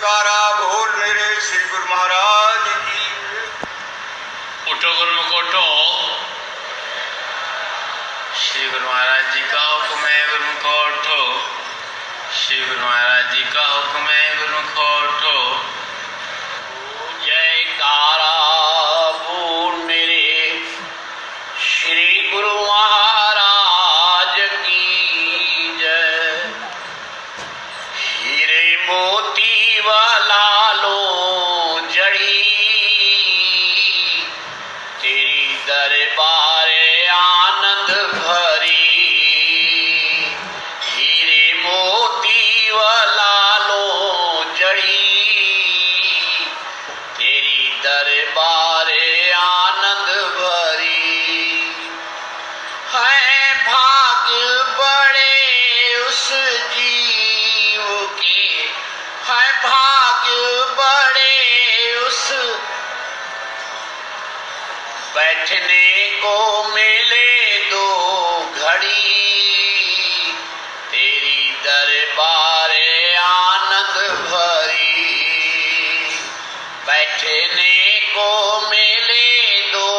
जयकारा बोल मेरे श्री गुरु महाराज की। उठो गुरुमुख उठो। श्री गुरु महाराज जी का हुक्म है गुरुमुख उठो। श्री गुरु महाराज जी का हुक्म है गुरुमुख उठो। जयकारा बोल मेरे श्री गुरु महाराज की जय। हीरे मोती वाला लो जड़ी तेरी दरबार आनंद भरी। हीरे मोती वाला लो जड़ी तेरी दरबार आनंद भरी। है भाग्य बड़े उस जीव के, है भाग्य बड़े उस बैठने को मिले दो घड़ी तेरी दरबार आनंद भरी। बैठने को मिले दो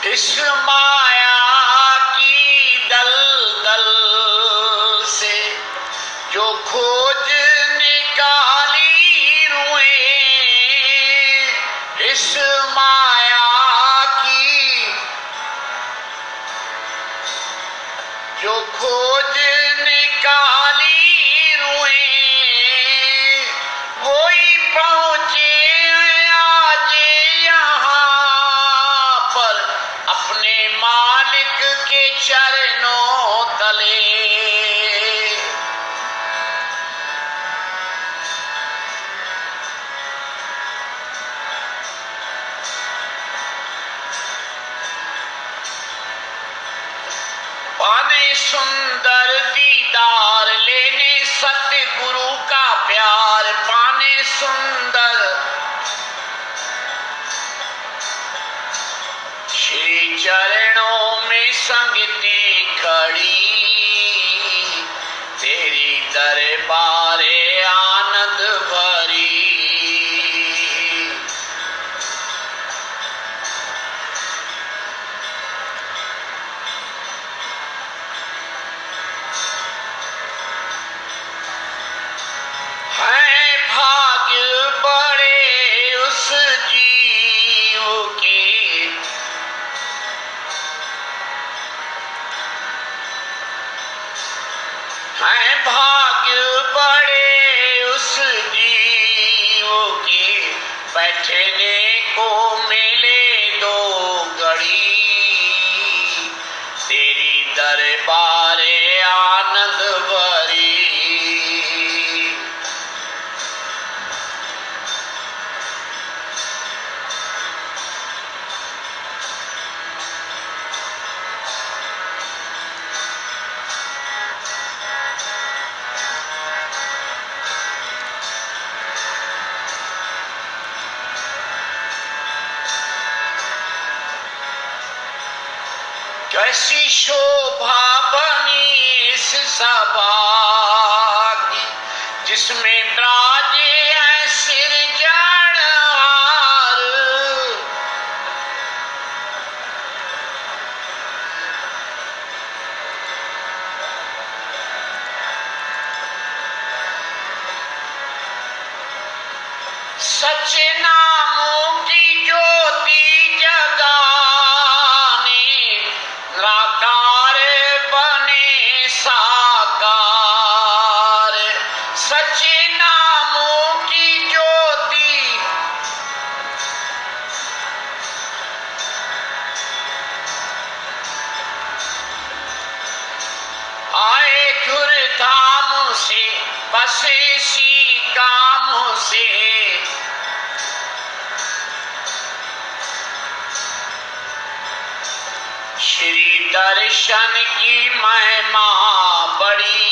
इस माया की दलदल से जो खोज निकाली रुएं। इस माया की जो खोज निकाली रुएं। कोई पहुँचे आज यहाँ पर अपने मालिक के चरणों तले। पाने सुंदर दीदार लेने सतगुरु का प्यार। पाने सुंदर श्री चरणों में संगते खड़ी तेरी दरबार आनंद भरी। है भाग्य बड़े उस जीव के, है भाग्य बड़े उस जीव के बैठने को मिले दो घड़ी तेरी दरबार आनंद भरी। कैसी शोभा बनी इस सभा की जिसमें विराजे हैं सिरजनहार। सच नामों की ज्योति जगाने निराकार बने साकार। सच नामों की ज्योति आए धुरधाम से बसे सी काम से। श्री दर्शन की महिमा बड़ी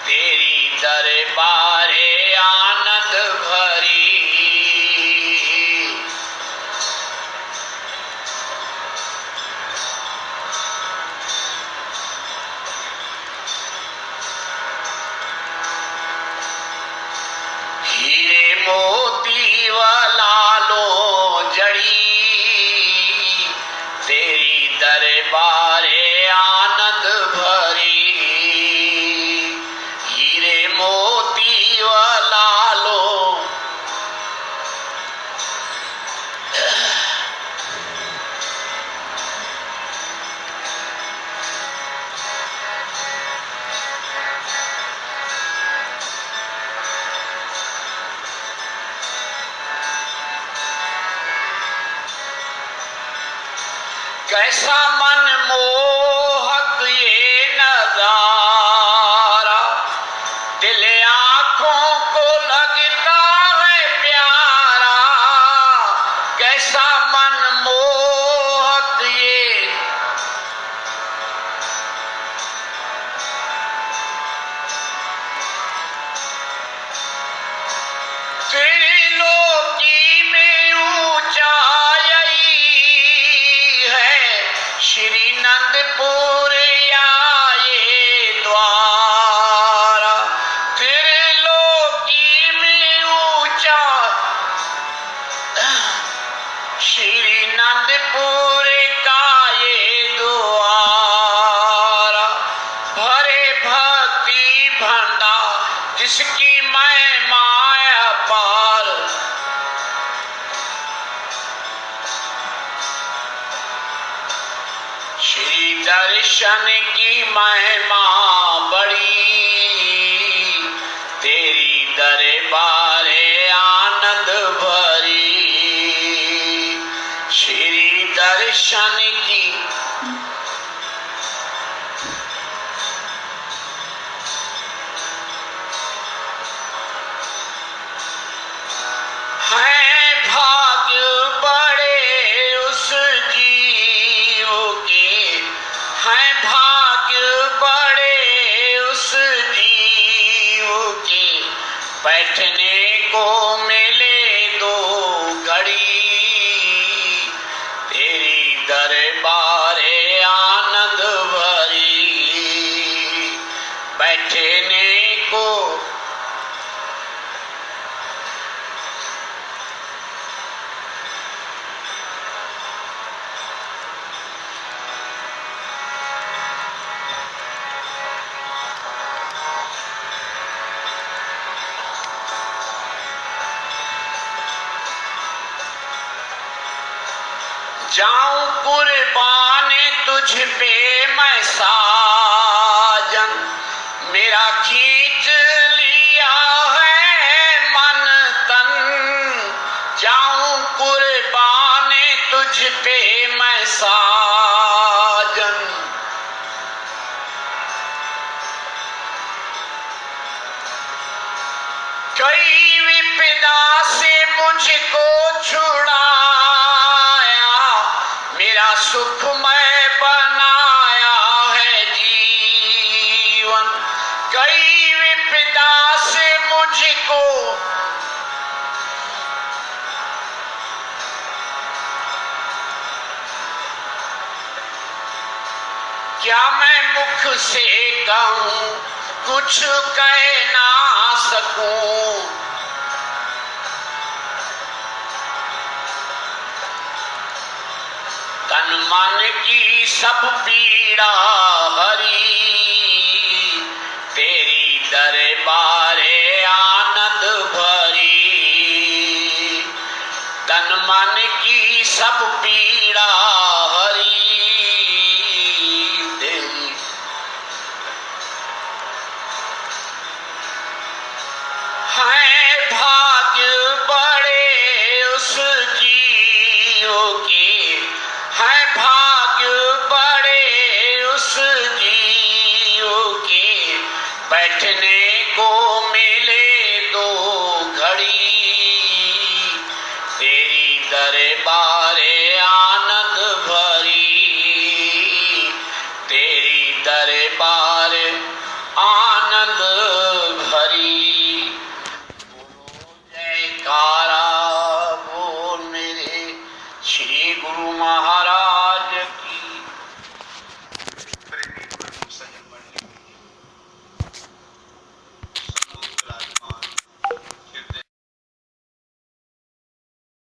तेरी दरबारे आनंद भरी। हीरे मोती वालो जड़ी तेरी दरबारे आनंद भरी। हीरे मोती वालो कैसा मनमोहक ये नजारा, दिल आँखों को लगता है प्यारा। कैसा मनमोहक ये त्रिलोकी में ऊंचाई है, श्री नंदपुर आए द्वारा। त्रिलोकी में ऊंचा श्री नंदपुर का ये द्वारा। भरे भक्ति भंडार जिसकी मैं माया पार। श्री दर्शन की महिमा बड़ी तेरी दरबारे आनंद भरी। श्री दर्शन की है भाग्य बड़े उस जीव के, है भाग्य बड़े उस जीव के, बैठने को मिले दो घड़ी तेरी दरबारे आनंद भरी। बैठने को जाऊं कुर्बान तुझ पे मैं साजन, मेरा खींच लिया है मन तन। जाऊं कुर्बान तुझ पे मैं साजन, कई विपदा से मुझको छुड़ाया, मेरा सुखमय बनाया है जीवन। कई विपदा से मुझको क्या मैं मुख से कहूँ, कुछ कह ना सकूं। तन मन की सब पीड़ा हरी तेरी दरबारे आनंद भरी। तन मन की सब पीड़ा हरी तेरी। है भाग्य बड़े उस जीव के, है भाग्य बड़े उस करे पार आनंद भरी। बोलो जयकारा बोल मेरे श्री गुरु महाराज